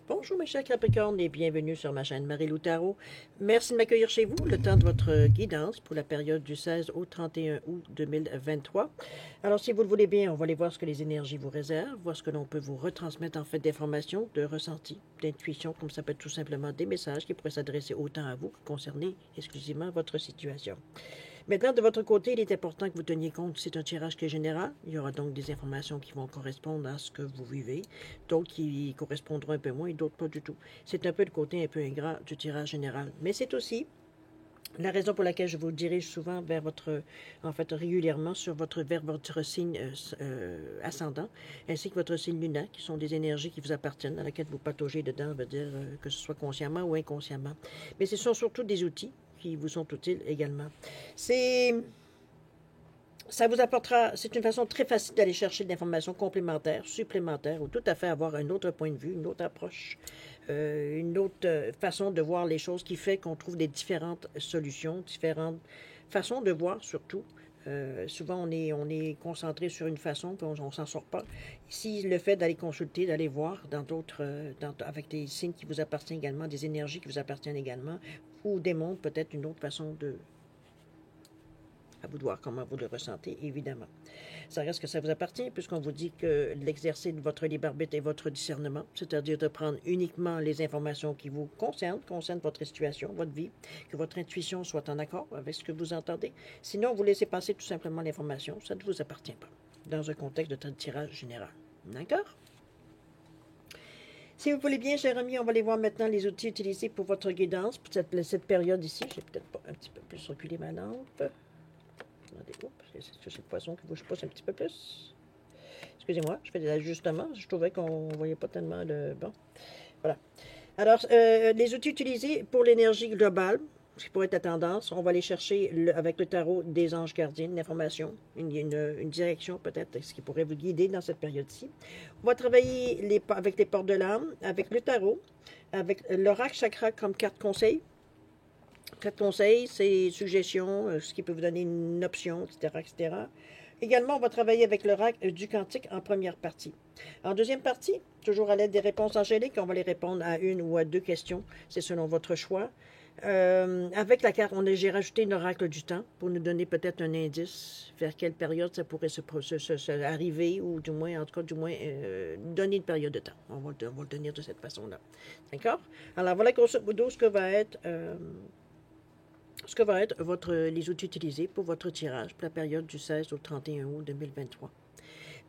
Bonjour mes chers Capricornes et bienvenue sur ma chaîne Marie-Lou Tarot. Merci de m'accueillir chez vous le temps de votre guidance pour la période du 16 au 31 août 2023. Alors si vous le voulez bien, on va aller voir ce que les énergies vous réservent, voir ce que l'on peut vous retransmettre en fait d'informations, de ressentis, d'intuition, comme ça peut être tout simplement des messages qui pourraient s'adresser autant à vous que concerner exclusivement votre situation. Maintenant, de votre côté, il est important que vous teniez compte que c'est un tirage qui est général. Il y aura donc des informations qui vont correspondre à ce que vous vivez, d'autres qui correspondront un peu moins et d'autres pas du tout. C'est un peu le côté un peu ingrat du tirage général. Mais c'est aussi la raison pour laquelle je vous dirige souvent vers votre, en fait, régulièrement vers votre signe ascendant, ainsi que votre signe lunaire, qui sont des énergies qui vous appartiennent, dans lesquelles vous pataugez dedans, veut dire que ce soit consciemment ou inconsciemment. Mais ce sont surtout des outils qui vous sont utiles également. Ça vous apportera, c'est une façon très facile d'aller chercher de l'information complémentaire, supplémentaire, ou tout à fait avoir un autre point de vue, une autre approche, une autre façon de voir les choses qui fait qu'on trouve des différentes solutions, différentes façons de voir surtout. Souvent, on est concentré sur une façon, puis on s'en sort pas. Ici, le fait d'aller consulter, d'aller voir dans d'autres, avec des signes qui vous appartiennent également, des énergies qui vous appartiennent également, vous démontre peut-être une autre façon de, à vous de voir comment vous le ressentez, évidemment. Ça reste que ça vous appartient, puisqu'on vous dit que l'exercice de votre libre arbitre est votre discernement, c'est-à-dire de prendre uniquement les informations qui vous concernent votre situation, votre vie, que votre intuition soit en accord avec ce que vous entendez. Sinon, vous laissez passer tout simplement l'information, ça ne vous appartient pas, dans un contexte de tirage général. D'accord? Si vous voulez bien, chers amis, on va aller voir maintenant les outils utilisés pour votre guidance, pour cette période ici. Je vais peut-être pas un petit peu plus reculer ma lampe. Attendez, c'est le poisson qui bouge pas un petit peu plus. Excusez-moi, je fais des ajustements. Je trouvais qu'on ne voyait pas tellement de... Bon, voilà. Alors, les outils utilisés pour l'énergie globale, ce qui pourrait être la tendance, on va aller chercher avec le tarot des anges gardiens, une information, une direction peut-être, ce qui pourrait vous guider dans cette période-ci. On va travailler avec les portes de l'âme, avec le tarot, avec l'oracle chakra comme carte conseil. Carte conseil, c'est suggestions, ce qui peut vous donner une option, etc., etc. Également, on va travailler avec l'oracle du cantique en première partie. En deuxième partie, toujours à l'aide des réponses angéliques, on va les répondre à une ou à deux questions. C'est selon votre choix. Avec la carte, j'ai rajouté une oracle du temps pour nous donner peut-être un indice vers quelle période ça pourrait arriver, ou du moins, en tout cas, donner une période de temps. On va le tenir de cette façon-là. D'accord? Alors, voilà grosso modo ce que va être les outils utilisés pour votre tirage pour la période du 16 au 31 août 2023.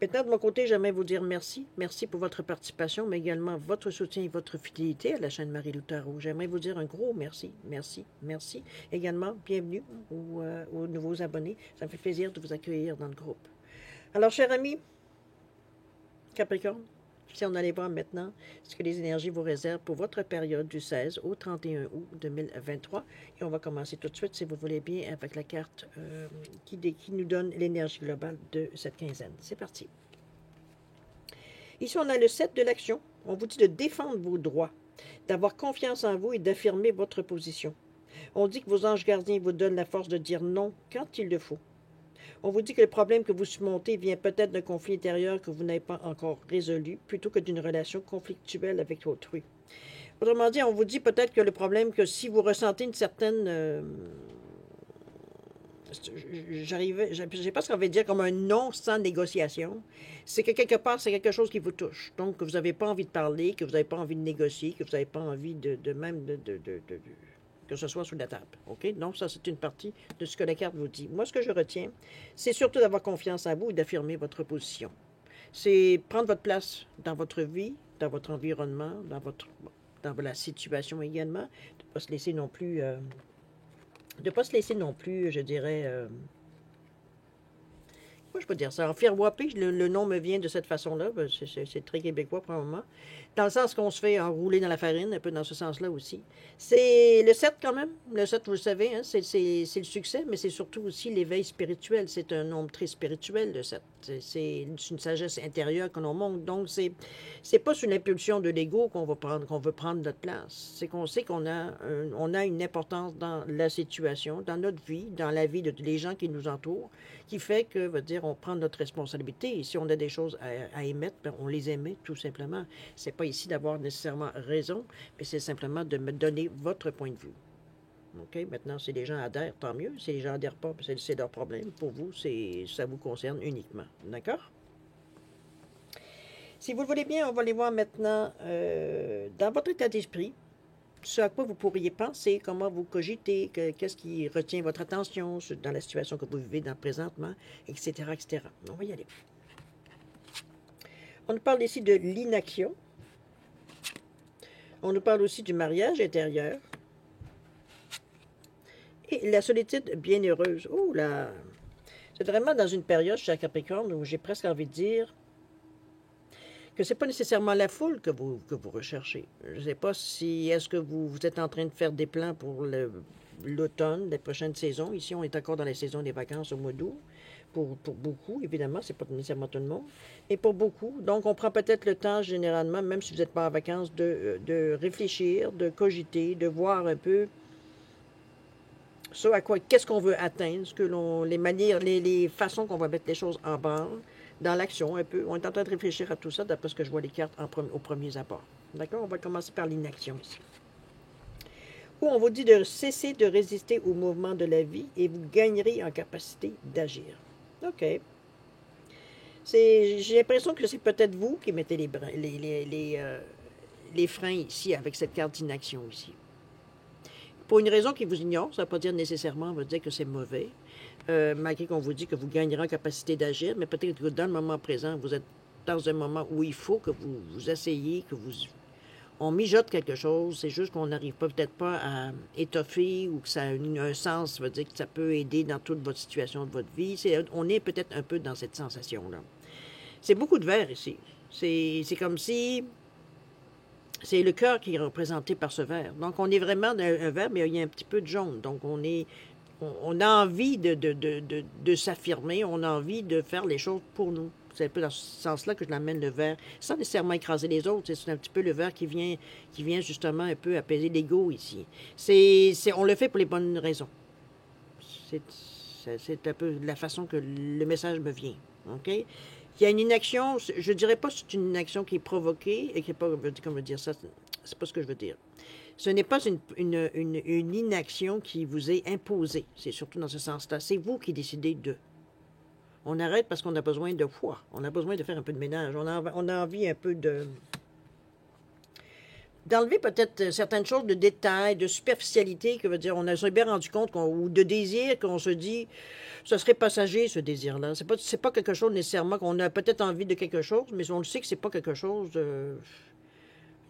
Maintenant, de mon côté, j'aimerais vous dire merci. Merci pour votre participation, mais également votre soutien et votre fidélité à la chaîne Marie-Lou Tarot. J'aimerais vous dire un gros merci, merci, merci. Également, bienvenue aux nouveaux abonnés. Ça me fait plaisir de vous accueillir dans le groupe. Alors, chers amis, Capricorne, si on allait voir maintenant ce que les énergies vous réservent pour votre période du 16 au 31 août 2023. Et on va commencer tout de suite, si vous voulez bien, avec la carte qui nous donne l'énergie globale de cette quinzaine. C'est parti. Ici, on a le 7 de l'action. On vous dit de défendre vos droits, d'avoir confiance en vous et d'affirmer votre position. On dit que vos anges gardiens vous donnent la force de dire non quand il le faut. On vous dit que le problème que vous surmontez vient peut-être d'un conflit intérieur que vous n'avez pas encore résolu, plutôt que d'une relation conflictuelle avec autrui. Autrement dit, on vous dit peut-être que le problème, que si vous ressentez une certaine... je sais pas ce qu'on veut dire comme un non sans négociation, c'est que quelque part, c'est quelque chose qui vous touche. Donc, que vous n'avez pas envie de parler, que vous n'avez pas envie de négocier, que vous n'avez pas envie de que ce soit sous la table. OK? Donc, ça, c'est une partie de ce que la carte vous dit. Moi, ce que je retiens, c'est surtout d'avoir confiance en vous et d'affirmer votre position. C'est prendre votre place dans votre vie, dans votre environnement, dans la situation également, de ne pas se laisser non plus... je dirais... moi, je peux dire ça. En firouapé, le nom me vient de cette façon-là. C'est très québécois, probablement. Dans le sens qu'on se fait enrouler dans la farine, un peu dans ce sens-là aussi. C'est le 7 quand même. Le 7, vous le savez, hein, c'est le succès, mais c'est surtout aussi l'éveil spirituel. C'est un nombre très spirituel, le 7. C'est une sagesse intérieure que l'on montre. Donc, c'est pas sur l'impulsion de l'ego qu'on veut prendre notre place. C'est qu'on sait on a une importance dans la situation, dans notre vie, dans la vie de les gens qui nous entourent, qui fait que, veut dire, on prend notre responsabilité. Et si on a des choses à émettre, ben, on les émet tout simplement. C'est pas ici d'avoir nécessairement raison, mais c'est simplement de me donner votre point de vue. OK? Maintenant, si les gens adhèrent, tant mieux. Si les gens adhèrent pas, c'est leur problème. Pour vous, ça vous concerne uniquement. D'accord? Si vous le voulez bien, on va aller voir maintenant dans votre état d'esprit, ce à quoi vous pourriez penser, comment vous cogitez, qu'est-ce qui retient votre attention dans la situation que vous vivez présentement, etc., etc. On va y aller. On nous parle ici de l'inaction. On nous parle aussi du mariage intérieur. Et la solitude bienheureuse. Oh là! C'est vraiment dans une période chez Capricorne où j'ai presque envie de dire que ce n'est pas nécessairement la foule que vous recherchez. Je ne sais pas si est-ce que vous êtes en train de faire des plans pour l'automne, les prochaines saisons. Ici, on est encore dans la saison des vacances au mois d'août. Pour beaucoup, évidemment, c'est pas nécessairement tout le monde, mais pour beaucoup. Donc, on prend peut-être le temps, généralement, même si vous n'êtes pas en vacances, de réfléchir, de cogiter, de voir un peu qu'est-ce qu'on veut atteindre, les manières, les façons qu'on va mettre les choses en branle, dans l'action un peu. On est en train de réfléchir à tout ça, d'après ce que je vois les cartes aux premiers apports. D'accord? On va commencer par l'inaction ici. Où on vous dit de cesser de résister au mouvement de la vie et vous gagnerez en capacité d'agir. OK. J'ai l'impression que c'est peut-être vous qui mettez les freins ici, avec cette carte d'inaction ici. Pour une raison qui vous ignore, ça ne veut pas dire nécessairement, on va dire que c'est mauvais, malgré qu'on vous dit que vous gagnerez en capacité d'agir, mais peut-être que dans le moment présent, vous êtes dans un moment où il faut que vous essayiez, on mijote quelque chose, c'est juste qu'on n'arrive peut-être pas à étoffer ou que ça a un sens, ça veut dire que ça peut aider dans toute votre situation de votre vie. On est peut-être un peu dans cette sensation-là. C'est beaucoup de vert ici. C'est comme si c'est le cœur qui est représenté par ce vert. Donc, on est vraiment dans un vert, mais il y a un petit peu de jaune. Donc, on a envie de s'affirmer, on a envie de faire les choses pour nous. C'est un peu dans ce sens-là que je l'amène le vert, sans nécessairement écraser les autres. C'est un petit peu le vert qui vient justement un peu apaiser l'ego ici. On le fait pour les bonnes raisons. C'est un peu la façon que le message me vient. OK? Il y a une inaction, je ne dirais pas que c'est une inaction qui est provoquée, et qui n'est pas, comment dire ça, c'est pas ce que je veux dire. Ce n'est pas une inaction qui vous est imposée, c'est surtout dans ce sens-là. C'est vous qui décidez de. On arrête parce qu'on a besoin de foi, on a besoin de faire un peu de ménage, on a envie un peu d'enlever peut-être certaines choses de détails, de superficialité, que veut dire, on s'est bien rendu compte, ou de désir, qu'on se dit, ce serait passager, ce désir-là. C'est pas quelque chose nécessairement, qu'on a peut-être envie de quelque chose, mais on le sait que c'est pas quelque chose,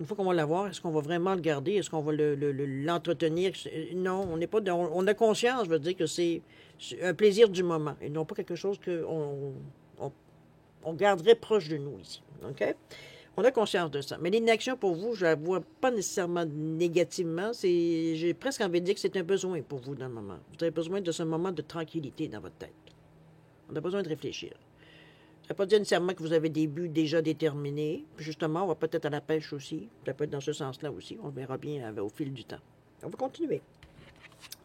une fois qu'on va l'avoir, est-ce qu'on va vraiment le garder, est-ce qu'on va l'entretenir? Non, on a conscience, je veux dire que c'est un plaisir du moment, et non pas quelque chose qu'on garderait proche de nous ici, OK? On a conscience de ça. Mais l'inaction, pour vous, je ne la vois pas nécessairement négativement. J'ai presque envie de dire que c'est un besoin pour vous dans le moment. Vous avez besoin de ce moment de tranquillité dans votre tête. On a besoin de réfléchir. Ça ne veut pas dire nécessairement que vous avez des buts déjà déterminés. Puis justement, on va peut-être à la pêche aussi. Ça peut être dans ce sens-là aussi. On le verra bien au fil du temps. On va continuer.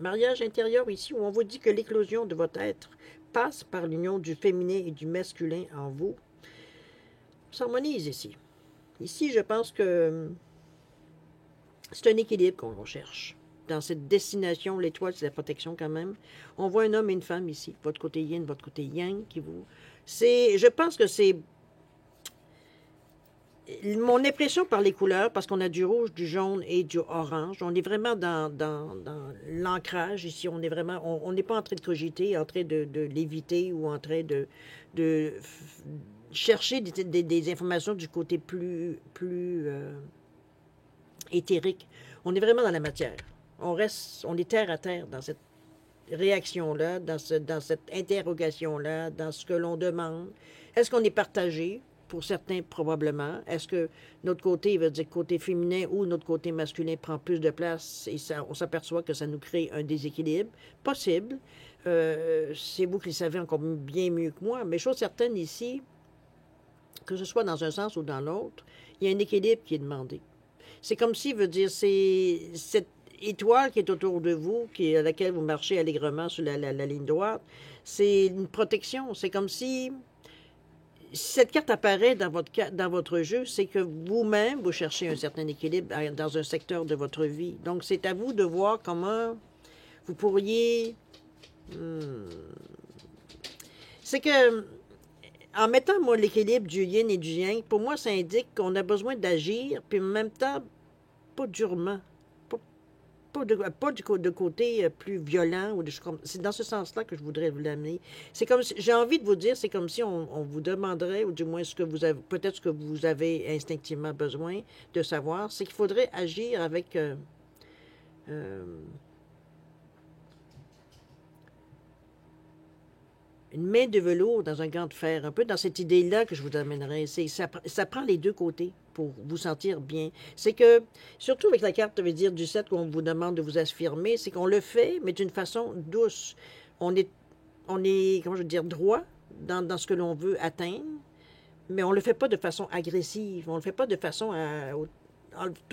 Mariage intérieur ici, où on vous dit que l'éclosion de votre être passe par l'union du féminin et du masculin en vous. On s'harmonise ici. Ici, je pense que c'est un équilibre qu'on recherche. Dans cette destination, l'étoile, c'est la protection quand même. On voit un homme et une femme ici. Votre côté yin, votre côté yang. Je pense que c'est mon impression par les couleurs, parce qu'on a du rouge, du jaune et du orange. On est vraiment dans l'ancrage ici. On est vraiment, on n'est pas en train de cogiter, en train de l'éviter ou en train de chercher des informations du côté plus éthérique. On est vraiment dans la matière. On est terre à terre dans cette réaction-là, dans cette interrogation-là, dans ce que l'on demande. Est-ce qu'on est partagé? Pour certains, probablement. Est-ce que notre côté, veut dire côté féminin ou notre côté masculin prend plus de place et on s'aperçoit que ça nous crée un déséquilibre? Possible. c'est vous qui le savez encore bien mieux que moi, mais chose certaine ici, que ce soit dans un sens ou dans l'autre, il y a un équilibre qui est demandé. C'est comme si, veut dire, c'est cette étoile qui est autour de vous, à laquelle vous marchez allègrement sur la ligne droite, c'est une protection. C'est comme si cette carte apparaît dans votre jeu, c'est que vous-même, vous cherchez un certain équilibre dans un secteur de votre vie. Donc, c'est à vous de voir comment vous pourriez... C'est que, en mettant, moi, l'équilibre du yin et du yang, pour moi, ça indique qu'on a besoin d'agir, puis en même temps, pas durement. Pas de côté plus violent. C'est dans ce sens-là que je voudrais vous l'amener. C'est comme si, j'ai envie de vous dire, c'est comme si on vous demanderait, ou du moins ce que vous avez, peut-être ce que vous avez instinctivement besoin de savoir, c'est qu'il faudrait agir avec une main de velours dans un gant de fer, un peu dans cette idée-là que je vous amènerai. Ça prend les deux côtés pour vous sentir bien. C'est que, surtout avec la carte, ça veut dire du 7 qu'on vous demande de vous affirmer, c'est qu'on le fait, mais d'une façon douce. On est comment je veux dire, droit dans ce que l'on veut atteindre, mais on ne le fait pas de façon agressive. On ne le fait pas de façon à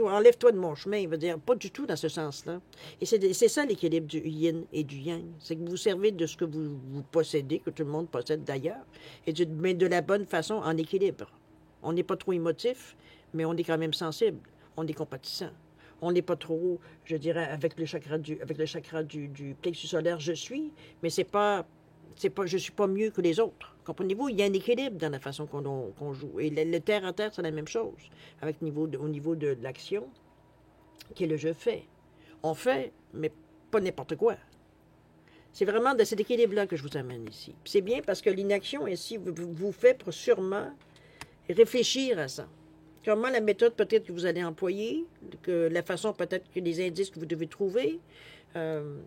enlève-toi de mon chemin, il veut dire, pas du tout dans ce sens-là. Et c'est ça l'équilibre du yin et du yang. C'est que vous servez de ce que vous possédez, que tout le monde possède d'ailleurs, mais de la bonne façon, en équilibre. On n'est pas trop émotif, mais on est quand même sensible. On est compatissant. On n'est pas trop, je dirais, avec le chakra du plexus solaire, je suis, mais je ne suis pas mieux que les autres. Comprenez-vous? Il y a un équilibre dans la façon qu'on joue. Et le terre à terre, c'est la même chose. Au niveau de l'action, qui est le je fais. On fait, mais pas n'importe quoi. C'est vraiment de cet équilibre-là que je vous amène ici. C'est bien parce que l'inaction ici vous fait sûrement réfléchir à ça. Comment la méthode peut-être que vous allez employer, que la façon peut-être que les indices que vous devez trouver.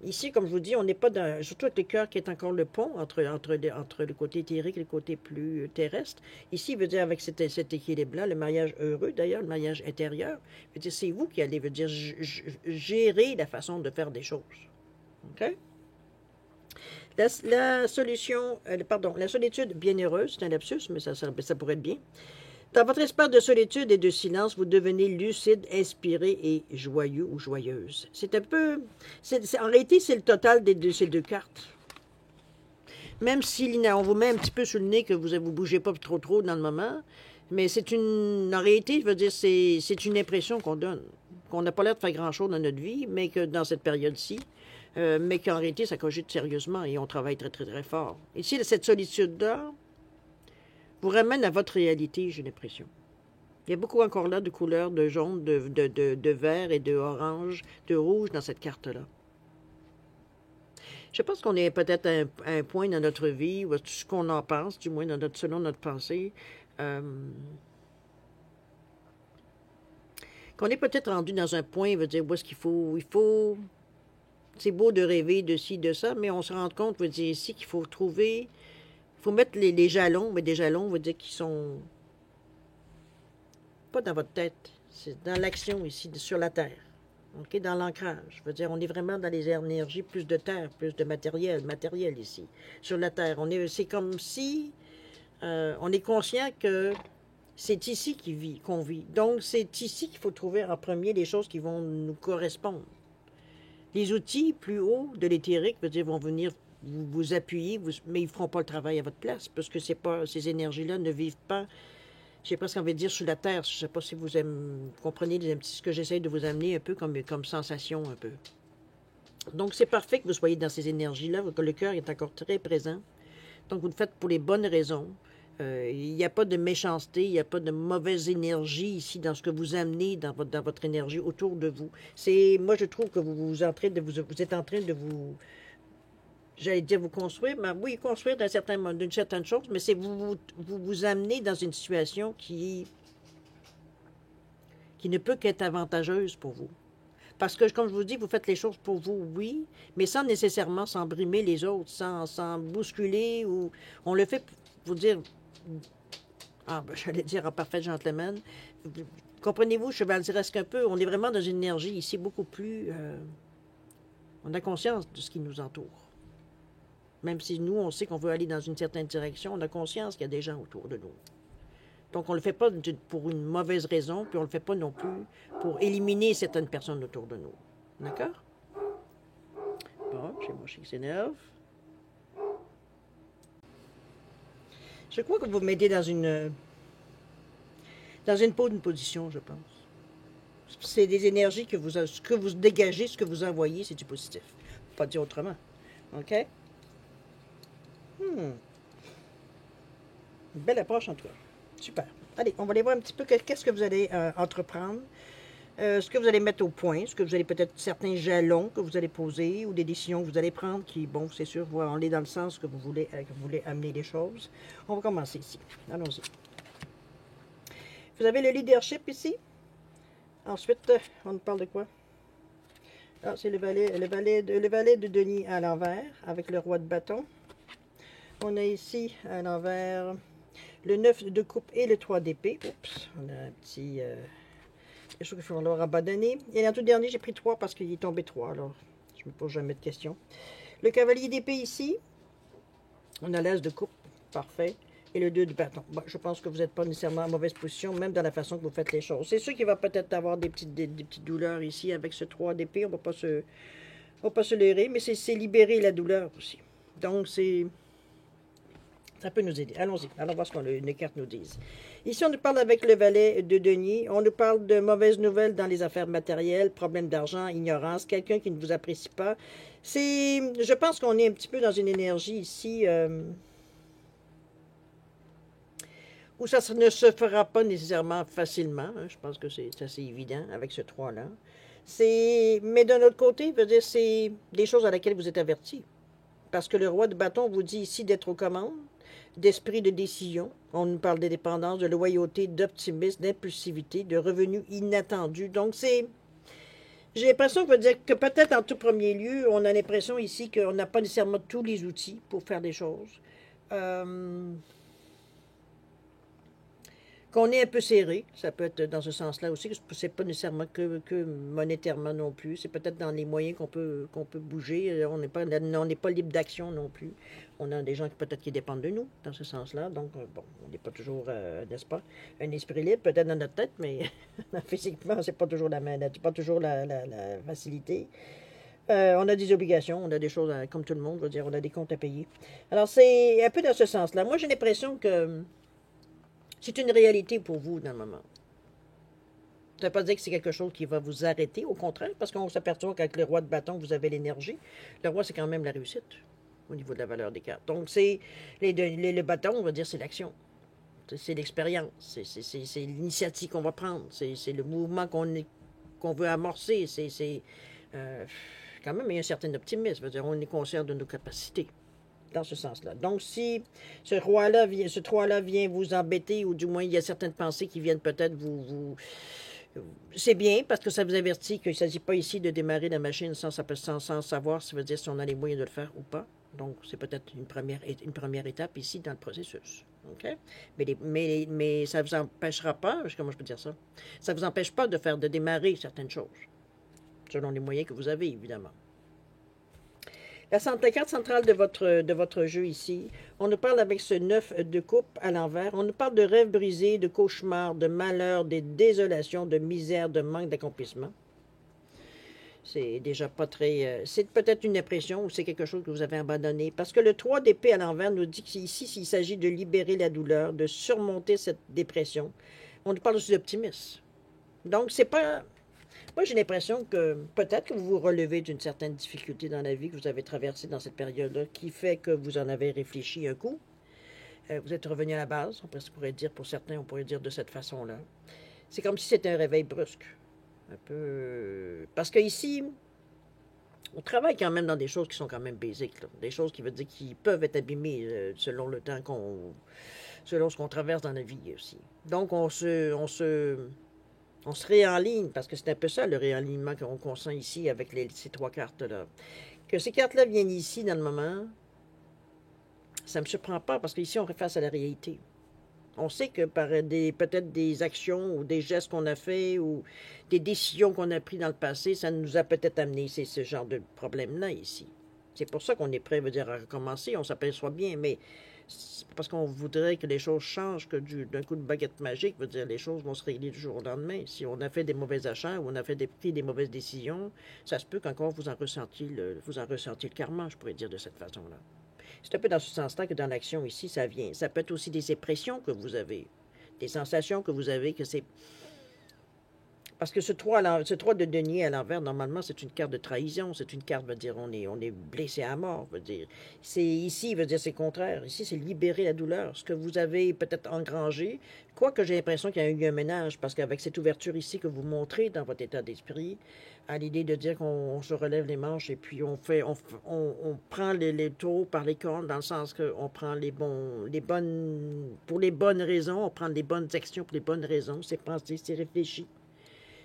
Ici, comme je vous dis, on n'est pas dans... Surtout avec le cœur qui est encore le pont entre le côté éthérique et le côté plus terrestre. Ici, il veut dire avec cet équilibre-là, le mariage heureux, d'ailleurs, le mariage intérieur, veut dire c'est vous qui allez, veut dire, gérer la façon de faire des choses. OK? La solution, la solitude bienheureuse, c'est un lapsus, mais ça pourrait être bien. Dans votre espace de solitude et de silence, vous devenez lucide, inspiré et joyeux ou joyeuse. C'est un peu... en réalité, c'est le total de ces deux cartes. Même si on vous met un petit peu sur le nez que vous ne bougez pas trop dans le moment, mais en réalité, je veux dire, c'est une impression qu'on donne. Qu'on n'a pas l'air de faire grand-chose dans notre vie, mais que dans cette période-ci, mais qu'en réalité, ça cogite sérieusement et on travaille très, très, très fort. Ici, cette solitude-là vous ramène à votre réalité, j'ai l'impression. Il y a beaucoup encore là de couleurs, de jaune, de vert et de orange, de rouge dans cette carte-là. Je pense qu'on est peut-être à un point dans notre vie, ou ce qu'on en pense, du moins selon notre pensée, qu'on est peut-être rendu dans un point, veut dire, où est-ce qu'il faut... C'est beau de rêver de ci, de ça, mais on se rend compte, veut dire ici, qu'il faut trouver... Il faut mettre les jalons, mais des jalons, veut dire qu'ils sont pas dans votre tête, c'est dans l'action ici, sur la Terre. OK? Dans l'ancrage. Je veux dire, on est vraiment dans les énergies, plus de terre, plus de matériel ici, sur la Terre. C'est comme si on est conscient que c'est ici qu'on vit. Donc, c'est ici qu'il faut trouver en premier les choses qui vont nous correspondre. Les outils plus hauts de l'éthérique, veut dire, vont venir vous appuyer, mais ils ne feront pas le travail à votre place, parce que ces énergies-là ne vivent pas, je ne sais pas ce qu'on veut dire, sur la Terre. Je ne sais pas si vous comprenez ce que j'essaie de vous amener un peu comme sensation un peu. Donc, c'est parfait que vous soyez dans ces énergies-là, que le cœur est encore très présent. Donc, vous le faites pour les bonnes raisons. Il n'y a pas de méchanceté, il n'y a pas de mauvaise énergie ici dans ce que vous amenez dans votre énergie autour de vous. Moi, je trouve que vous êtes en train de vous... J'allais dire vous construire, mais oui, construire d'une certaine chose, mais c'est vous amener dans une situation qui ne peut qu'être avantageuse pour vous. Parce que, comme je vous dis, vous faites les choses pour vous, oui, mais sans nécessairement s'embrimer les autres, sans bousculer, ou on le fait pour vous dire, j'allais dire en parfait gentleman, comprenez-vous, chevaleresque un peu, on est vraiment dans une énergie ici beaucoup plus, on a conscience de ce qui nous entoure. Même si nous, on sait qu'on veut aller dans une certaine direction, on a conscience qu'il y a des gens autour de nous. Donc, on ne le fait pas pour une mauvaise raison, puis on ne le fait pas non plus pour éliminer certaines personnes autour de nous. D'accord? Bon, j'ai mon chien qui s'énerve. Je crois que vous m'aidez dans une position, je pense. C'est des énergies ce que vous dégagez, ce que vous envoyez, c'est du positif. Pas dire autrement. OK? Une belle approche en tout cas. Super. Allez, on va aller voir un petit peu qu'est-ce que vous allez entreprendre, ce que vous allez mettre au point, ce que vous allez peut-être certains jalons que vous allez poser ou des décisions que vous allez prendre qui, bon, c'est sûr, vont aller dans le sens que vous voulez amener les choses. On va commencer ici. Allons-y. Vous avez le leadership ici. Ensuite, on nous parle de quoi? Ah, c'est le valet de denier à l'envers avec le roi de bâton. On a ici à l'envers le 9 de coupe et le 3 d'épée. Oups, on a un petit... quelque chose qu'il faut leur abandonner. Et en tout dernier, j'ai pris 3 parce qu'il est tombé 3. Alors, je ne me pose jamais de questions. Le cavalier d'épée ici. On a l'as de coupe. Parfait. Et le 2 de bâton. Bon, je pense que vous n'êtes pas nécessairement en mauvaise position, même dans la façon que vous faites les choses. C'est sûr qu'il va peut-être avoir des petites douleurs ici avec ce 3 d'épée. On ne va pas se leurrer, mais c'est libérer la douleur aussi. Donc, ça peut nous aider. Allons-y. Allons voir ce que les cartes nous disent. Ici, on nous parle avec le valet de denier. On nous parle de mauvaises nouvelles dans les affaires matérielles, problèmes d'argent, ignorance, quelqu'un qui ne vous apprécie pas. Je pense qu'on est un petit peu dans une énergie ici... où ça ne se fera pas nécessairement facilement. Hein. Je pense que c'est assez évident avec ce 3-là. Mais d'un autre côté, c'est des choses à laquelle vous êtes avertis. Parce que le roi de bâton vous dit ici d'être aux commandes, d'esprit de décision. On nous parle d'indépendance, de loyauté, d'optimisme, d'impulsivité, de revenus inattendus. Donc, j'ai l'impression que peut-être en tout premier lieu, on a l'impression ici qu'on n'a pas nécessairement tous les outils pour faire des choses. Qu'on est un peu serré, ça peut être dans ce sens-là aussi, c'est pas nécessairement que monétairement non plus, c'est peut-être dans les moyens qu'on peut bouger, on n'est pas libre d'action non plus, on a des gens peut-être qui dépendent de nous, dans ce sens-là, donc bon, on n'est pas toujours, n'est-ce pas, un esprit libre, peut-être dans notre tête, mais physiquement, c'est pas toujours pas toujours la facilité. On a des obligations, on a des choses, comme tout le monde, on a des comptes à payer. Alors, c'est un peu dans ce sens-là. Moi, j'ai l'impression que c'est une réalité pour vous dans le moment. Ça ne veut pas dire que c'est quelque chose qui va vous arrêter, au contraire, parce qu'on s'aperçoit qu'avec le roi de bâton, vous avez l'énergie. Le roi, c'est quand même la réussite au niveau de la valeur des cartes. Donc, le bâton, on va dire, c'est l'action. C'est l'expérience. C'est l'initiative qu'on va prendre. C'est le mouvement qu'on veut amorcer. Quand même, il y a un certain optimisme. C'est-à-dire, on est conscient de nos capacités. Dans ce sens-là. Donc, si ce 3-là vient vous embêter, ou du moins, il y a certaines pensées qui viennent peut-être c'est bien, parce que ça vous avertit qu'il ne s'agit pas ici de démarrer la machine sans savoir, ça veut dire si on a les moyens de le faire ou pas. Donc, c'est peut-être une première étape ici dans le processus. OK? Mais ça ne vous empêchera pas, comment je peux dire ça? Ça ne vous empêche pas de démarrer certaines choses, selon les moyens que vous avez, évidemment. La carte centrale de votre jeu ici, on nous parle avec ce 9 de coupe à l'envers, on nous parle de rêves brisés, de cauchemars, de malheurs, de désolation, de misère, de manque d'accomplissement. C'est déjà pas très... c'est peut-être une impression ou c'est quelque chose que vous avez abandonné. Parce que le 3 d'épée à l'envers nous dit qu'ici, il s'agit de libérer la douleur, de surmonter cette dépression. On nous parle aussi d'optimisme. Donc, c'est pas... Moi, j'ai l'impression que peut-être que vous vous relevez d'une certaine difficulté dans la vie que vous avez traversée dans cette période-là, qui fait que vous en avez réfléchi un coup. Vous êtes revenu à la base, on pourrait dire, pour certains, on pourrait dire de cette façon-là. C'est comme si c'était un réveil brusque. Un peu... Parce qu'ici, on travaille quand même dans des choses qui sont quand même basiques, là. Des choses qui veulent dire qui peuvent être abîmées selon le temps selon ce qu'on traverse dans la vie aussi. Donc, on se réenligne, parce que c'est un peu ça le réalignement qu'on sent ici avec ces 3 cartes-là. Que ces cartes-là viennent ici dans le moment, ça ne me surprend pas, parce qu'ici, on est face à la réalité. On sait que par peut-être des actions ou des gestes qu'on a faits ou des décisions qu'on a prises dans le passé, ça nous a peut-être amené ce genre de problème-là ici. C'est pour ça qu'on est prêt, veut dire, à recommencer, on s'aperçoit bien, mais c'est parce qu'on voudrait que les choses changent, que d'un coup de baguette magique, veut dire, les choses vont se régler du jour au lendemain. Si on a fait des mauvais achats ou on a pris des mauvaises décisions, ça se peut qu'encore vous en ressentiez le karma, je pourrais dire de cette façon-là. C'est un peu dans ce sens-là que dans l'action ici, ça vient. Ça peut être aussi des impressions que vous avez, des sensations que vous avez, que c'est... Parce que ce 3 de denier à l'envers, normalement, c'est une carte de trahison. C'est une carte, veut dire, on est blessé à mort, veut dire. C'est ici, veut dire, c'est contraire. Ici, c'est libérer la douleur. Ce que vous avez peut-être engrangé, quoique j'ai l'impression qu'il y a eu un ménage, parce qu'avec cette ouverture ici que vous montrez dans votre état d'esprit, à l'idée de dire qu'on se relève les manches et puis on prend les taureaux par les cornes, dans le sens qu'on prend pour les bonnes raisons, on prend les bonnes actions pour les bonnes raisons. C'est pensé, c'est réfléchi.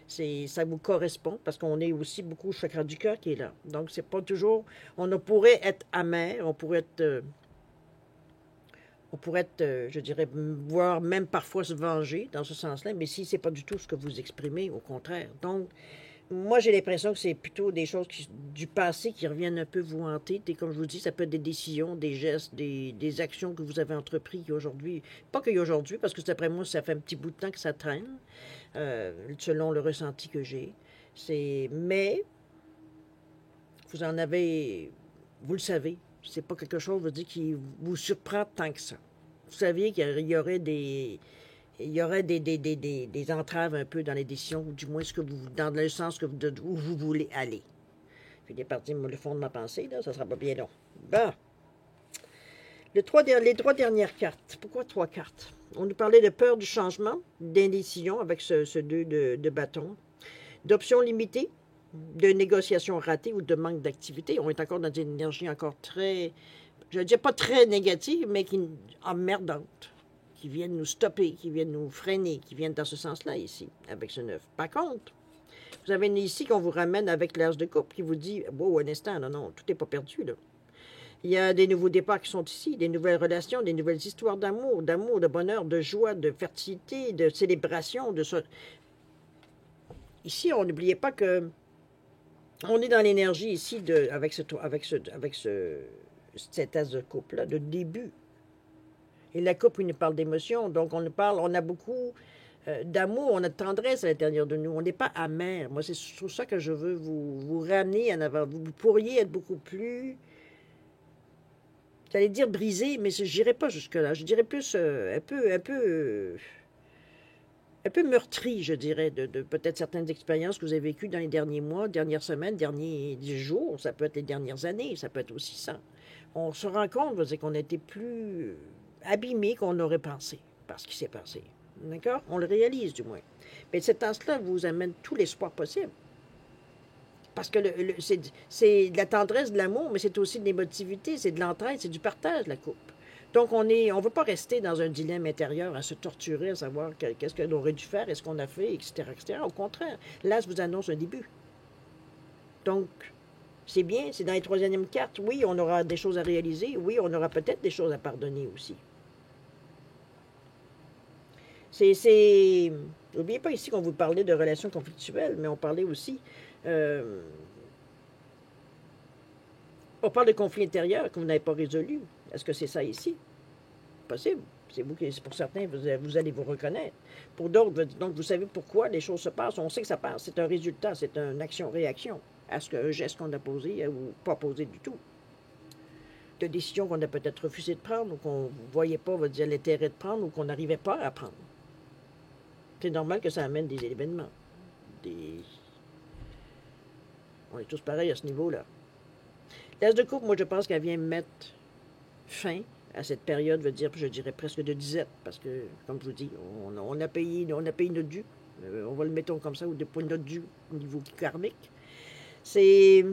Ça vous correspond parce qu'on est aussi beaucoup au chakra du cœur qui est là. Donc, c'est pas toujours... On pourrait être amer, on pourrait être, je dirais, voire même parfois se venger dans ce sens-là, mais si c'est pas du tout ce que vous exprimez, au contraire. Donc, moi, j'ai l'impression que c'est plutôt des choses du passé qui reviennent un peu vous hanter. Et comme je vous dis, ça peut être des décisions, des gestes, des actions que vous avez entreprises aujourd'hui. Pas qu'aujourd'hui, parce que d'après moi, ça fait un petit bout de temps que ça traîne, selon le ressenti que j'ai. Mais, vous en avez, vous le savez, c'est pas quelque chose, je veux dire, qui vous surprend tant que ça. Vous saviez qu'il y aurait des entraves un peu dans les décisions, ou du moins dans le sens où vous voulez aller. Puis des parties, le fond de ma pensée, là, ça sera pas bien long. Bon. Les trois dernières cartes. Pourquoi 3 cartes? On nous parlait de peur du changement, d'indécision avec ce 2 de bâton, d'options limitées, de négociations ratées ou de manque d'activité. On est encore dans une énergie encore très, je ne dis pas très négative, mais emmerdante, qui viennent nous stopper, qui viennent nous freiner, qui viennent dans ce sens-là ici, avec ce 9. Par contre, vous avez ici qu'on vous ramène avec l'as de coupe qui vous dit, wow, un instant, non, tout n'est pas perdu, là. Il y a des nouveaux départs qui sont ici, des nouvelles relations, des nouvelles histoires d'amour, de bonheur, de joie, de fertilité, de célébration, de ça. Ici, on n'oubliez pas que on est dans l'énergie ici avec cet as de coupe-là, de début. Et la coupe, il nous parle d'émotion, donc on a beaucoup d'amour, on a de tendresse à l'intérieur de nous. On n'est pas amer. Moi, c'est sur ça que je veux vous ramener en avant. Vous pourriez être beaucoup plus, j'allais dire brisé, mais je n'irais pas jusque-là. Je dirais plus un peu meurtri, je dirais, de peut-être certaines expériences que vous avez vécues dans les derniers mois, dernières semaines, derniers jours. Ça peut être les dernières années, ça peut être aussi ça. On se rend compte, qu'on a été plus abîmé qu'on aurait pensé par ce qui s'est passé. D'accord? On le réalise, du moins. Mais cet ans-là vous amène tout l'espoir possible. Parce que c'est de la tendresse, de l'amour, mais c'est aussi de l'émotivité, c'est de l'entraide, c'est du partage, la coupe. Donc, on ne veut pas rester dans un dilemme intérieur à se torturer, à savoir qu'est-ce qu'on aurait dû faire, est-ce qu'on a fait, etc., etc. Au contraire, là, je vous annonce un début. Donc, c'est bien, c'est dans les 3e cartes. Oui, on aura des choses à réaliser. Oui, on aura peut-être des choses à pardonner aussi. N'oubliez pas ici qu'on vous parlait de relations conflictuelles, mais on parlait aussi... on parle de conflits intérieurs que vous n'avez pas résolus. Est-ce que c'est ça ici? Possible. C'est pour certains, vous allez vous reconnaître. Pour d'autres, donc vous savez pourquoi les choses se passent. On sait que ça passe. C'est un résultat, c'est une action-réaction à un geste qu'on a posé ou pas posé du tout. De décisions qu'on a peut-être refusé de prendre ou qu'on ne voyait pas, l'intérêt de prendre ou qu'on n'arrivait pas à prendre. C'est normal que ça amène des événements. On est tous pareils à ce niveau-là. L'as de coupe, moi, je pense qu'elle vient mettre fin à cette période, je dirais presque de disette, parce que, comme je vous dis, on a payé notre dû. On va le mettre comme ça, ou pour notre dû au niveau karmique. C'est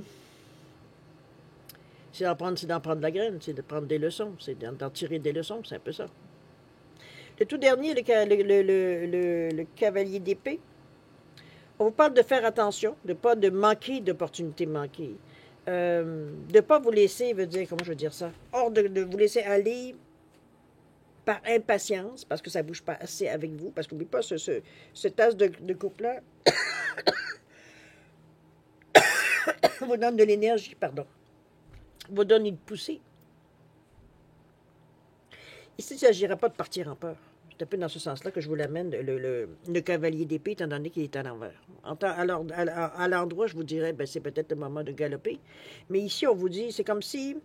d'en prendre la graine, c'est de prendre des leçons, c'est d'en tirer des leçons, c'est un peu ça. Le tout dernier, le cavalier d'épée, on vous parle de faire attention, de ne pas manquer d'opportunités manquées. De ne pas vous laisser, comment je veux dire ça, de vous laisser aller par impatience, parce que ça ne bouge pas assez avec vous, parce qu'oubliez pas, ce tasse de coupe-là vous donne de l'énergie, pardon. vous donne une poussée. Ici, il ne s'agira pas de partir en peur. C'est un peu dans ce sens-là que je vous l'amène, le cavalier d'épée, étant donné qu'il est à l'envers. À l'endroit, je vous dirais, ben, c'est peut-être le moment de galoper. Mais ici, on vous dit, c'est comme si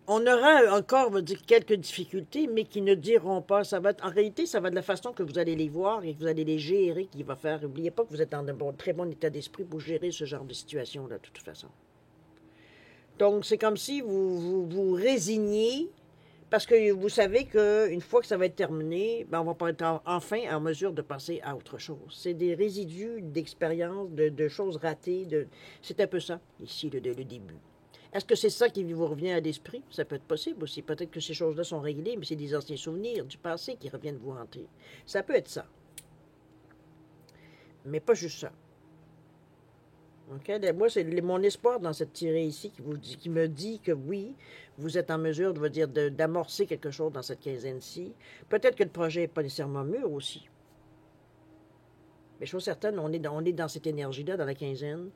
on aura encore, on va dire, quelques difficultés, mais qui ne diront pas. Ça va être, en réalité, ça va de la façon que vous allez les voir et que vous allez les gérer qui va faire. N'oubliez pas que vous êtes dans un très bon état d'esprit pour gérer ce genre de situation-là, de toute façon. Donc, c'est comme si vous résignez, parce que vous savez qu'une fois que ça va être terminé, ben, on va pas être enfin en mesure de passer à autre chose. C'est des résidus d'expérience, de choses ratées. C'est un peu ça, ici, le début. Est-ce que c'est ça qui vous revient à l'esprit? Ça peut être possible aussi. Peut-être que ces choses-là sont réglées, mais c'est des anciens souvenirs du passé qui reviennent vous hanter. Ça peut être ça. Mais pas juste ça. Okay? Moi, c'est mon espoir dans cette tirée ici qui me dit que oui, vous êtes en mesure, d'amorcer quelque chose dans cette quinzaine-ci. Peut-être que le projet n'est pas nécessairement mûr aussi. Mais chose certaine, on est dans cette énergie-là, dans la quinzaine,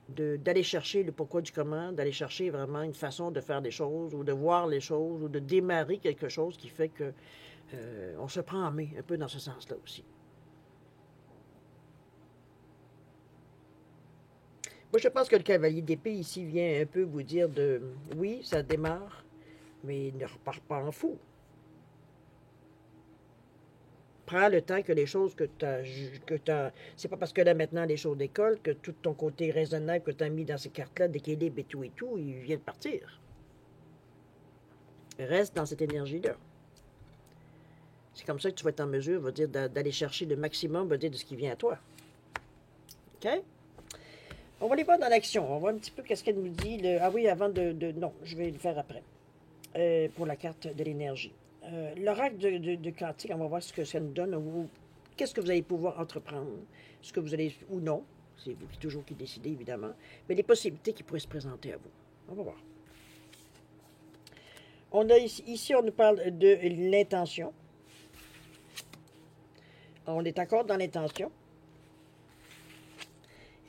d'aller chercher le pourquoi du comment, d'aller chercher vraiment une façon de faire des choses, ou de voir les choses, ou de démarrer quelque chose qui fait que on se prend en main, un peu dans ce sens-là aussi. Moi, je pense que le cavalier d'épée ici vient un peu vous dire de oui, ça démarre, mais ne repart pas en fou. Prends le temps que les choses que tu as. C'est pas parce que là maintenant les choses décollent que tout ton côté raisonnable que tu as mis dans ces cartes-là d'équilibre et tout, il vient de partir. Reste dans cette énergie-là. C'est comme ça que tu vas être en mesure, va dire, d'aller chercher le maximum, va dire, de ce qui vient à toi. OK? On va les voir dans l'action. On va voir un petit peu qu'est-ce qu'elle nous dit. Ah oui, avant non, je vais le faire après. Pour la carte de l'énergie. L'oracle de Quantique, on va voir ce que ça nous donne. Qu'est-ce que vous allez pouvoir entreprendre. Ce que vous allez, ou non. C'est vous toujours qui décidez, évidemment. Mais les possibilités qui pourraient se présenter à vous. On va voir. On a ici, on nous parle de l'intention. On est encore dans l'intention.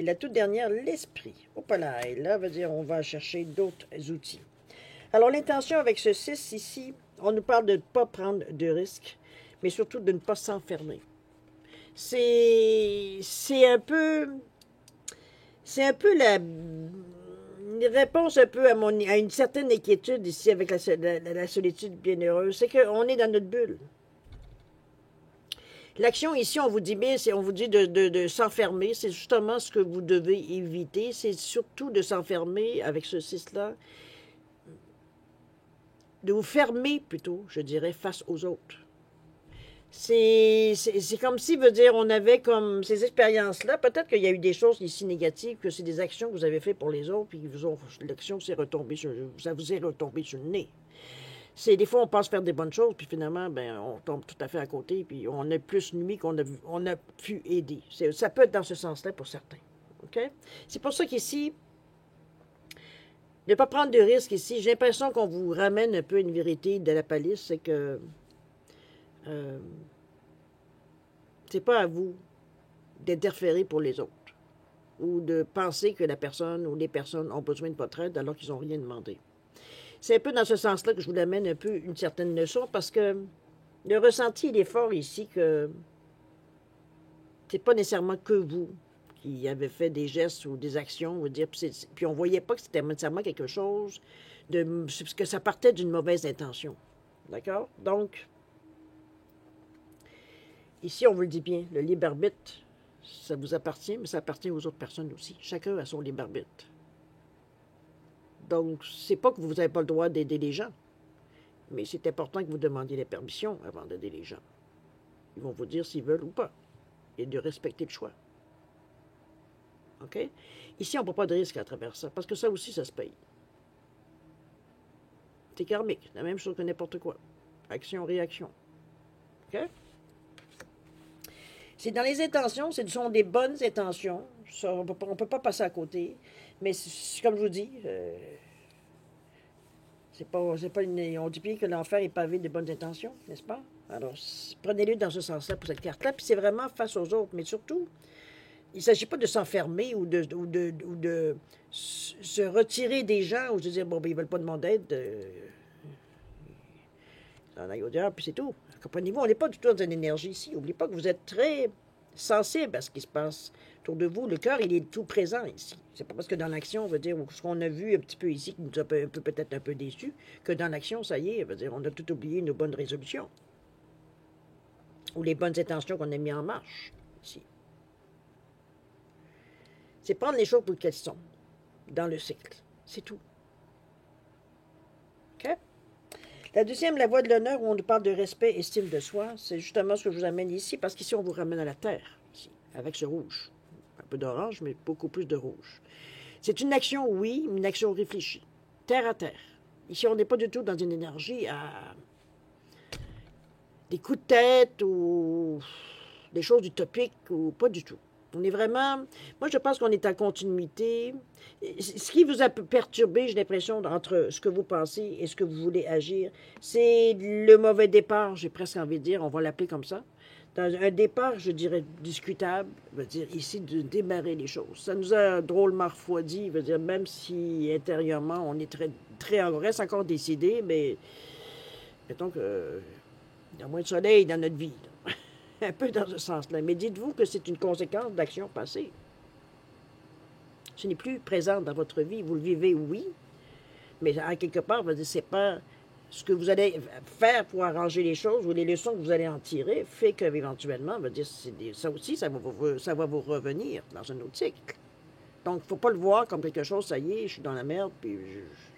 Et la toute dernière, l'esprit. Hop là, et là, veut dire on va chercher d'autres outils. Alors, l'intention avec ce 6 ici, on nous parle de ne pas prendre de risques, mais surtout de ne pas s'enfermer. C'est un peu la réponse un peu à une certaine inquiétude ici avec la solitude bienheureuse. C'est qu'on est dans notre bulle. L'action ici, on vous dit bien, on vous dit de s'enfermer. C'est justement ce que vous devez éviter. C'est surtout de s'enfermer avec ce 6-là. De vous fermer plutôt, je dirais, face aux autres. C'est comme si, veut dire, on avait comme ces expériences-là. Peut-être qu'il y a eu des choses ici négatives, que c'est des actions que vous avez faites pour les autres, puis l'action s'est retombée ça vous est retombé sur le nez. Des fois, on pense faire des bonnes choses, puis finalement, ben, on tombe tout à fait à côté, puis on a plus nuit qu'on a pu aider. Ça peut être dans ce sens-là pour certains. OK? C'est pour ça qu'ici, ne pas prendre de risques ici, j'ai l'impression qu'on vous ramène un peu une vérité de la palisse, c'est que c'est pas à vous d'interférer pour les autres, ou de penser que la personne ou les personnes ont besoin de votre aide alors qu'ils n'ont rien demandé. C'est un peu dans ce sens-là que je vous amène un peu une certaine leçon, parce que le ressenti, il est fort ici que c'est pas nécessairement que vous qui avez fait des gestes ou des actions, puis on voyait pas que c'était nécessairement quelque chose parce que ça partait d'une mauvaise intention. D'accord? Donc, ici, on vous le dit bien, le libre arbitre, ça vous appartient, mais ça appartient aux autres personnes aussi. Chacun a son libre arbitre. Donc, c'est pas que vous n'avez pas le droit d'aider les gens, mais c'est important que vous demandiez la permission avant d'aider les gens. Ils vont vous dire s'ils veulent ou pas, et de respecter le choix. OK? Ici, on ne prend pas de risque à travers ça, parce que ça aussi, ça se paye. C'est karmique, la même chose que n'importe quoi. Action-réaction. OK? C'est dans les intentions, ce sont des bonnes intentions. Ça, on ne peut pas passer à côté. Mais comme je vous dis, c'est pas on dit bien que l'enfer est pavé de bonnes intentions, n'est-ce pas? Alors, prenez-le dans ce sens-là pour cette carte-là. Puis c'est vraiment face aux autres. Mais surtout, il ne s'agit pas de s'enfermer ou de se retirer des gens ou de dire, bon, ben, ils ne veulent pas demander d'aide, en aille au-dehors, puis c'est tout. Comprenez-vous, on n'est pas du tout dans une énergie ici. N'oubliez pas que vous êtes très sensible à ce qui se passe autour de vous. Le cœur, il est tout présent ici. C'est pas parce que dans l'action, on veut dire, ce qu'on a vu un petit peu ici, qui nous a peut-être un peu déçus, que dans l'action, ça y est, veut dire, on a tout oublié nos bonnes résolutions. Ou les bonnes intentions qu'on a mis en marche ici. C'est prendre les choses pour qu'elles sont, dans le cycle. C'est tout. OK? La deuxième, la voie de l'honneur, où on nous parle de respect et estime de soi, c'est justement ce que je vous amène ici, parce qu'ici, on vous ramène à la terre, ici, avec ce rouge. Un peu d'orange, mais beaucoup plus de rouge. C'est une action, oui, mais une action réfléchie. Terre à terre. Ici, on n'est pas du tout dans une énergie à des coups de tête ou des choses utopiques, ou pas du tout. On est vraiment... Moi, je pense qu'on est en continuité. Ce qui vous a perturbé, j'ai l'impression, entre ce que vous pensez et ce que vous voulez agir, c'est le mauvais départ, j'ai presque envie de dire, on va l'appeler comme ça. Dans un départ, je dirais, discutable, veut dire ici de démarrer les choses. Ça nous a drôlement refroidi, veut dire, même si intérieurement, on est on reste encore décidé, mais mettons que il y a moins de soleil dans notre vie. Un peu dans ce sens-là. Mais dites-vous que c'est une conséquence d'actions passées. Ce n'est plus présent dans votre vie. Vous le vivez, oui, mais à quelque part, c'est pas ce que vous allez faire pour arranger les choses ou les leçons que vous allez en tirer fait qu'éventuellement, ça aussi, ça va vous revenir dans un autre cycle. Donc, il ne faut pas le voir comme quelque chose, ça y est, je suis dans la merde, puis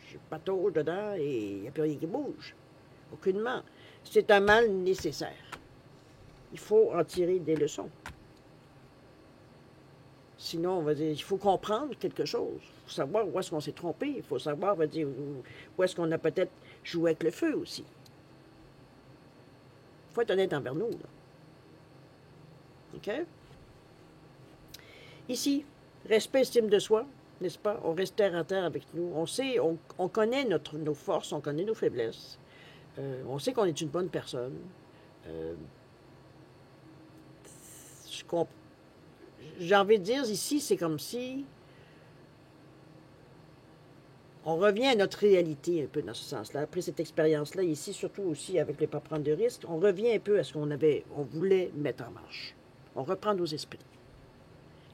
je patauge dedans et il n'y a plus rien qui bouge. Aucunement. C'est un mal nécessaire. Il faut en tirer des leçons. Sinon, on va dire, il faut comprendre quelque chose. Il faut savoir où est-ce qu'on s'est trompé. Il faut savoir, on va dire, où est-ce qu'on a peut-être joué avec le feu aussi. Il faut être honnête envers nous, là. OK? Ici, respect, estime de soi, n'est-ce pas? On reste terre à terre avec nous. On sait, on connaît nos forces, on connaît nos faiblesses. On sait qu'on est une bonne personne. J'ai envie de dire, ici, c'est comme si on revient à notre réalité un peu dans ce sens-là. Après cette expérience-là, ici, surtout aussi avec le pas prendre de risques, on revient un peu à ce on voulait mettre en marche. On reprend nos esprits.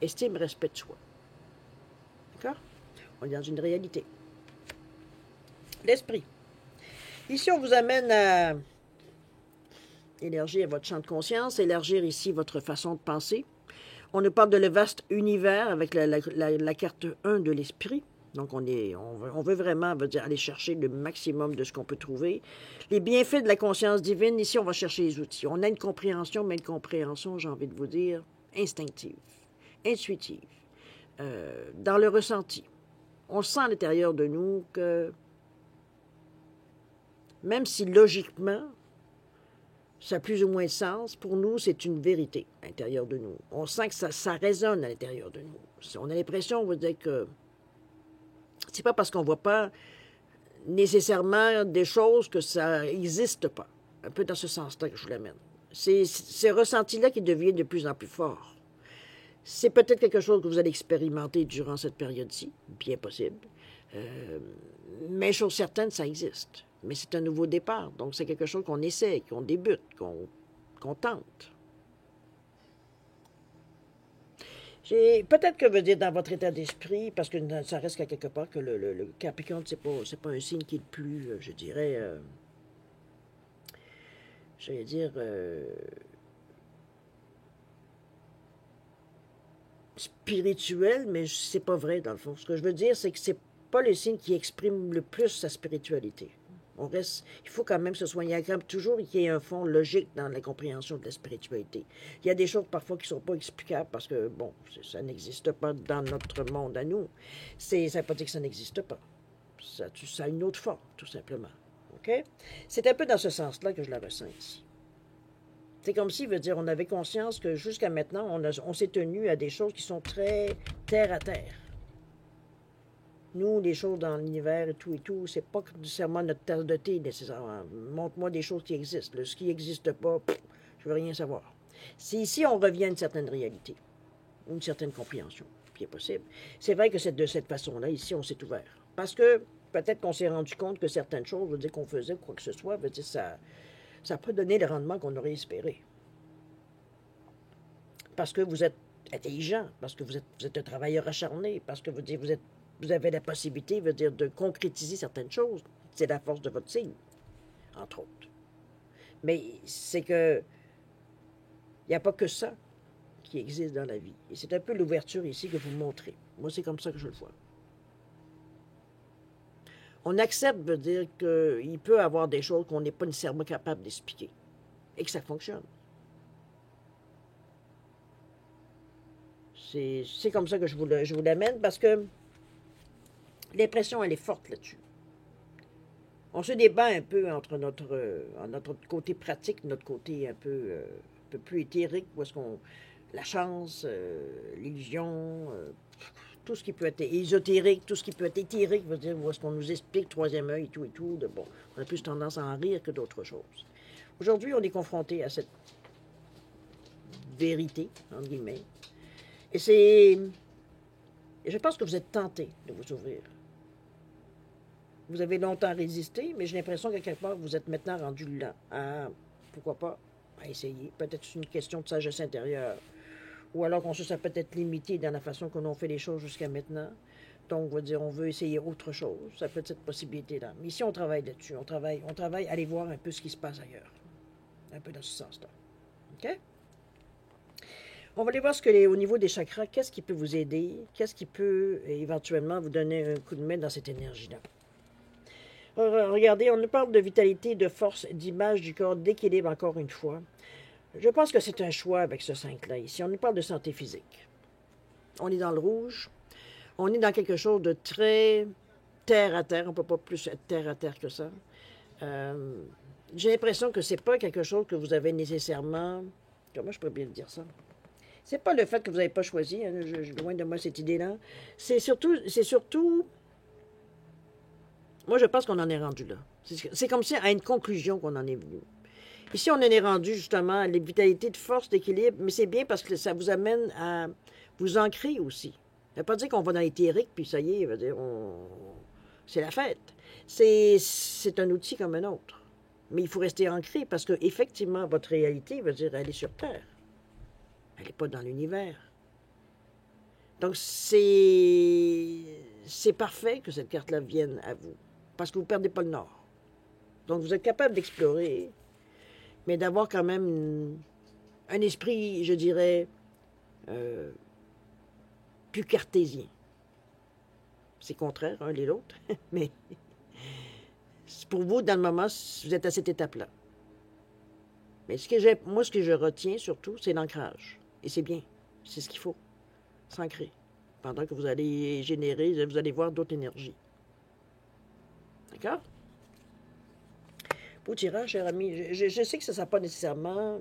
Estime, respect de soi. D'accord? On est dans une réalité. L'esprit. Ici, on vous amène à élargir votre champ de conscience, élargir ici votre façon de penser. On nous parle de le vaste univers avec la carte 1 de l'esprit. Donc, on veut vraiment aller chercher le maximum de ce qu'on peut trouver. Les bienfaits de la conscience divine, ici, on va chercher les outils. On a une compréhension, mais une compréhension, j'ai envie de vous dire, instinctive, intuitive, dans le ressenti. On sent à l'intérieur de nous que, même si logiquement, ça a plus ou moins de sens, pour nous, c'est une vérité à l'intérieur de nous. On sent que ça résonne à l'intérieur de nous. On a l'impression, on va dire que c'est pas parce qu'on voit pas nécessairement des choses que ça n'existe pas. Un peu dans ce sens-là que je vous l'amène. C'est ce ressenti-là qui devient de plus en plus fort. C'est peut-être quelque chose que vous allez expérimenter durant cette période-ci, bien possible. Mais chose certaine, ça existe. Mais c'est un nouveau départ. Donc, c'est quelque chose qu'on essaie, qu'on débute, qu'on tente. Peut-être que veut dire dans votre état d'esprit, parce que ça reste qu'à quelque part que le Capricorne, c'est pas un signe qui est le plus, je dirais, spirituel, mais c'est pas vrai dans le fond. Ce que je veux dire, c'est que c'est pas le signe qui exprime le plus sa spiritualité. Il faut quand même que ce soit, il y a quand même toujours qu'il y ait un fond logique dans la compréhension de la spiritualité. Il y a des choses parfois qui ne sont pas explicables parce que, bon, ça n'existe pas dans notre monde à nous. Ça ne veut pas dire que ça n'existe pas. Ça a une autre forme, tout simplement. OK? C'est un peu dans ce sens-là que je la ressens ici. C'est comme si, veut dire, on avait conscience que jusqu'à maintenant, on s'est tenu à des choses qui sont très terre à terre. Nous, les choses dans l'univers et tout, c'est pas nécessairement notre tasse de thé, nécessairement. Montre-moi des choses qui existent. Ce qui n'existe pas, je veux rien savoir. C'est ici, on revient à une certaine réalité. ou une certaine compréhension, qui est possible. C'est vrai que c'est de cette façon-là, ici, on s'est ouvert. Parce que peut-être qu'on s'est rendu compte que certaines choses, veut dire qu'on faisait quoi que ce soit, veut dire ça n'a pas donné le rendement qu'on aurait espéré. Parce que vous êtes intelligent, parce que vous êtes un travailleur acharné, parce que vous avez la possibilité, veut dire, de concrétiser certaines choses. C'est la force de votre signe, entre autres. Mais c'est que il n'y a pas que ça qui existe dans la vie. Et c'est un peu l'ouverture ici que vous montrez. Moi, c'est comme ça que je le vois. On accepte, veut dire qu'il peut y avoir des choses qu'on n'est pas nécessairement capable d'expliquer et que ça fonctionne. C'est comme ça que je vous l'amène parce que l'impression, elle est forte là-dessus. On se débat un peu entre notre côté pratique, notre côté un peu plus éthérique, où est-ce qu'on... La chance, l'illusion, tout ce qui peut être ésotérique, tout ce qui peut être éthérique, veut dire où est-ce qu'on nous explique troisième œil et tout, de bon. On a plus tendance à en rire que d'autres choses. Aujourd'hui, on est confronté à cette vérité, entre guillemets. Et je pense que vous êtes tenté de vous ouvrir. Vous avez longtemps résisté, mais j'ai l'impression qu'à quelque part, vous êtes maintenant rendu là. Ah, pourquoi pas? À essayer. Peut-être c'est une question de sagesse intérieure. Ou alors qu'on se sent peut-être limité dans la façon qu'on a fait les choses jusqu'à maintenant. Donc, on va dire, on veut essayer autre chose. Ça peut être cette possibilité-là. Mais ici, on travaille là-dessus. On travaille, aller voir un peu ce qui se passe ailleurs. Un peu dans ce sens-là. OK? On va aller voir au niveau des chakras, qu'est-ce qui peut vous aider? Qu'est-ce qui peut éventuellement vous donner un coup de main dans cette énergie-là? Regardez, on nous parle de vitalité, de force, d'image du corps, d'équilibre encore une fois. Je pense que c'est un choix avec ce 5-là ici. On nous parle de santé physique. On est dans le rouge. On est dans quelque chose de très terre à terre. On ne peut pas plus être terre à terre que ça. J'ai l'impression que c'est pas quelque chose que vous avez nécessairement... Comment je pourrais bien dire ça? C'est pas le fait que vous n'avez pas choisi. Hein, loin de moi cette idée-là. C'est surtout... Moi, je pense qu'on en est rendu là. C'est comme si à une conclusion qu'on en est venu. Ici, on en est rendu justement à la vitalité de force, d'équilibre, mais c'est bien parce que ça vous amène à vous ancrer aussi. Ça ne veut pas dire qu'on va dans l'éthérique, puis ça y est, veut dire, c'est la fête. C'est un outil comme un autre. Mais il faut rester ancré parce que effectivement, votre réalité, veut dire, elle est sur Terre. Elle n'est pas dans l'univers. Donc, c'est parfait que cette carte-là vienne à vous. Parce que vous ne perdez pas le nord. Donc, vous êtes capable d'explorer, mais d'avoir quand même un esprit, je dirais, plus cartésien. C'est contraire, un et l'autre, mais pour vous, dans le moment, vous êtes à cette étape-là. Mais ce que je retiens surtout, c'est l'ancrage. Et c'est bien, c'est ce qu'il faut, s'ancrer. Pendant que vous allez générer, vous allez voir d'autres énergies. D'accord? Beau tirage, cher ami. Je sais que ça ne sera pas nécessairement...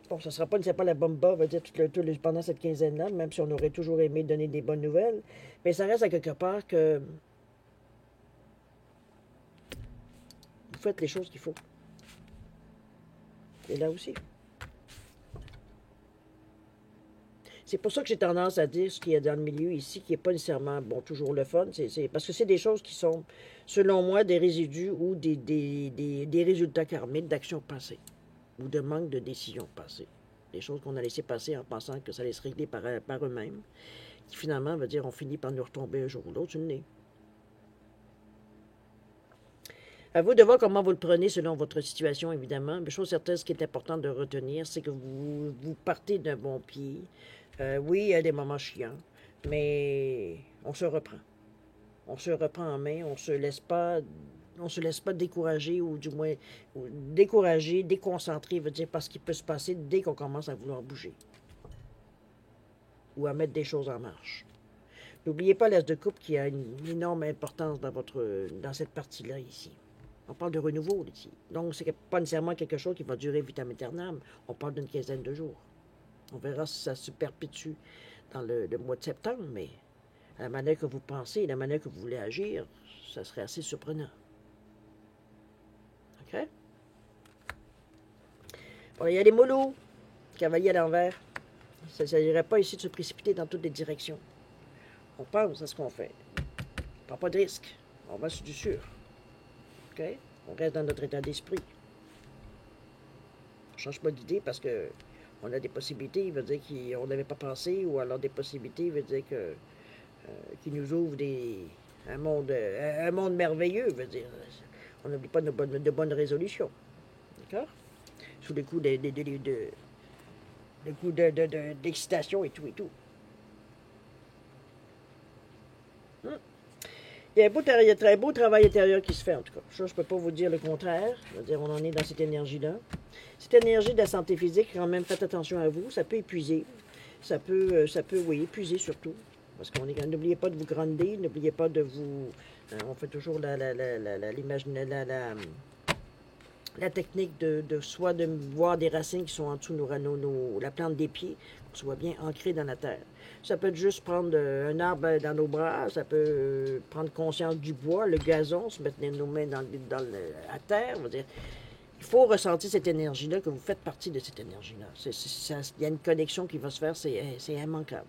Bon, ça ne sera pas nécessairement la bomba, on va dire, pendant cette quinzaine-là, même si on aurait toujours aimé donner des bonnes nouvelles. Mais ça reste à quelque part que vous faites les choses qu'il faut. Et là aussi. C'est pour ça que j'ai tendance à dire ce qu'il y a dans le milieu ici, qui n'est pas nécessairement, bon, toujours le fun, parce que c'est des choses qui sont, selon moi, des résidus ou des résultats karmiques d'actions passées, ou de manque de décisions passées. Des choses qu'on a laissées passer en pensant que ça allait se régler par eux-mêmes, qui finalement, veut dire, on finit par nous retomber un jour ou l'autre sur le nez. À vous de voir comment vous le prenez selon votre situation, évidemment. Mais chose certaine, ce qui est important de retenir, c'est que vous partez d'un bon pied. Oui, il y a des moments chiants, mais on se reprend. On se reprend en main, on se laisse pas décourager, ou du moins décourager, déconcentrer, veut dire parce qu'il peut se passer dès qu'on commence à vouloir bouger. Ou à mettre des choses en marche. N'oubliez pas l'as de coupe qui a une énorme importance dans cette partie-là ici. On parle de renouveau ici. Donc, c'est pas nécessairement quelque chose qui va durer vitam aeternam. On parle d'une quinzaine de jours. On verra si ça se perpétue dans le mois de septembre, mais à la manière que vous pensez, la manière que vous voulez agir, ça serait assez surprenant. OK? Bon, il y a les mollos, cavaliers à l'envers. Ça ne s'agirait pas ici de se précipiter dans toutes les directions. On pense à ce qu'on fait. On ne prend pas de risque. On va sur du sûr. OK? On reste dans notre état d'esprit. On ne change pas d'idée parce que on a des possibilités, il veut dire qu'on n'avait pas pensé, ou alors des possibilités, il veut dire que qui nous ouvre un monde merveilleux, veut dire. On n'oublie pas de bonnes résolutions. D'accord? Sous le coup d'excitation et tout et tout. Il y a un très beau travail intérieur qui se fait, en tout cas. Je ne peux pas vous dire le contraire. Je veux dire, on en est dans cette énergie-là. Cette énergie de la santé physique, quand même, faites attention à vous. Ça peut épuiser. Ça peut oui, épuiser surtout. Parce qu'on est, n'oubliez pas de vous grandir, n'oubliez pas de vous... on fait toujours la technique de soit de voir des racines qui sont en dessous de la plante des pieds, qu'on soit bien ancré dans la terre. Ça peut être juste prendre un arbre dans nos bras, ça peut prendre conscience du bois, le gazon, se mettre nos mains à terre. Dire, il faut ressentir cette énergie-là, que vous faites partie de cette énergie-là. Il y a une connexion qui va se faire, c'est immanquable.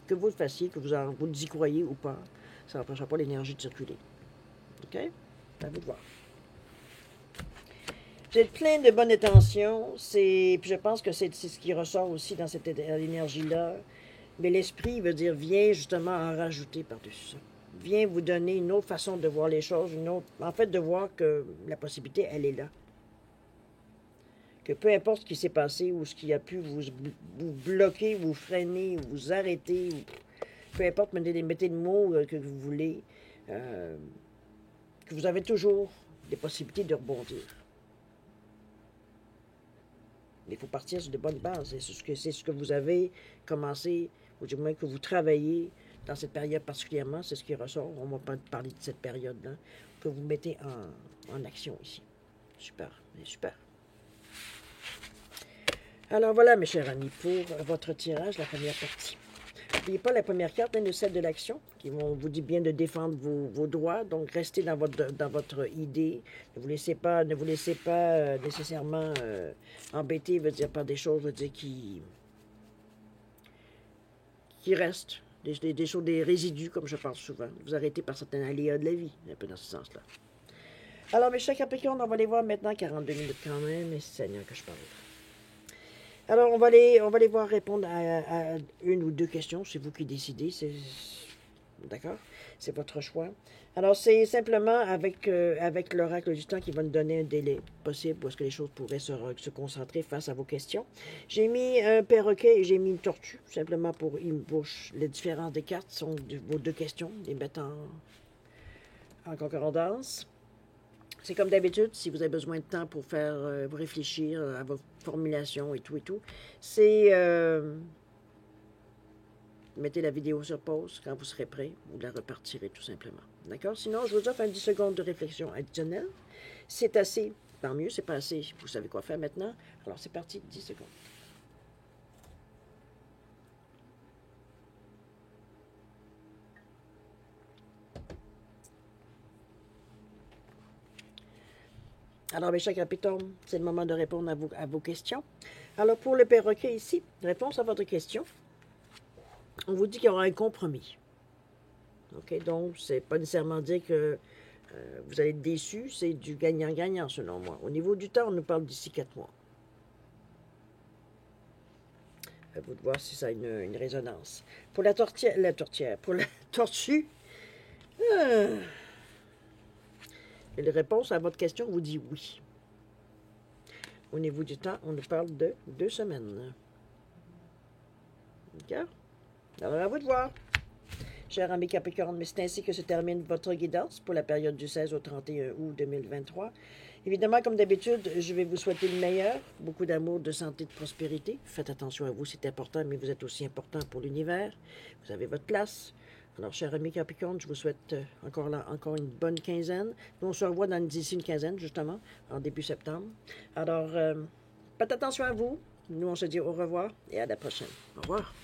Que vous le fassiez, que vous y croyez ou pas, ça n'empêchera pas l'énergie de circuler. OK? À vous de voir. Vous êtes plein de bonnes intentions, puis je pense que c'est ce qui ressort aussi dans cette énergie-là. Mais l'esprit veut dire, vient justement en rajouter par-dessus ça. Vient vous donner une autre façon de voir les choses, en fait, de voir que la possibilité, elle est là. Que peu importe ce qui s'est passé ou ce qui a pu vous bloquer, vous freiner, vous arrêter, peu importe, mettez le mot que vous voulez, que vous avez toujours des possibilités de rebondir. Il faut partir sur de bonnes bases. C'est ce que vous avez commencé, ou du moins que vous travaillez dans cette période particulièrement, c'est ce qui ressort. On ne va pas parler de cette période-là, que vous mettez en action ici. Super, super. Alors voilà, mes chers amis, pour votre tirage, la première partie. N'oubliez pas la première carte, le 7 de l'action, qui vous dit bien de défendre vos droits. Donc, restez dans votre idée. Ne vous laissez pas nécessairement embêter, veut dire, par des choses, veut dire, qui restent. Des choses, des résidus, comme je parle souvent. Vous arrêtez par certains aléas de la vie, un peu dans ce sens-là. Alors, mes chers Capricornes, on va les voir maintenant, 42 minutes quand même, mais c'est Seigneur que je parle. Alors, on va les voir répondre à une ou deux questions. C'est vous qui décidez. D'accord? C'est votre choix. Alors, c'est simplement avec l'oracle du temps qui va nous donner un délai possible où est-ce que les choses pourraient se concentrer face à vos questions. J'ai mis un perroquet et j'ai mis une tortue, simplement pour les différences des cartes sont vos deux questions, les mettre en concordance. C'est comme d'habitude, si vous avez besoin de temps pour vous réfléchir à vos formulations et tout, c'est mettez la vidéo sur pause quand vous serez prêt, vous la repartirez tout simplement. D'accord? Sinon, je vous offre 10 secondes de réflexion additionnelle. C'est assez, tant mieux, c'est pas assez, vous savez quoi faire maintenant. Alors, c'est parti, 10 secondes. Alors, mes chers Capricornes, c'est le moment de répondre à vos questions. Alors, pour le perroquet ici, réponse à votre question. On vous dit qu'il y aura un compromis. OK? Donc, c'est pas nécessairement dire que vous allez être déçu, c'est du gagnant-gagnant, selon moi. Au niveau du temps, on nous parle d'ici 4 mois. À vous de voir si ça a une résonance. Pour la pour la tortue, et la réponse à votre question vous dit oui. Au niveau du temps, on nous parle de 2 semaines. D'accord? Alors, à vous de voir. Chers amis Capricorne, mais c'est ainsi que se termine votre guidance pour la période du 16 au 31 août 2023. Évidemment, comme d'habitude, je vais vous souhaiter le meilleur, beaucoup d'amour, de santé, de prospérité. Faites attention à vous, c'est important, mais vous êtes aussi important pour l'univers. Vous avez votre place. Alors, chers amis Capricorne, je vous souhaite encore une bonne quinzaine. Nous, on se revoit d'ici une quinzaine, justement, en début septembre. Alors, faites attention à vous. Nous, on se dit au revoir et à la prochaine. Au revoir.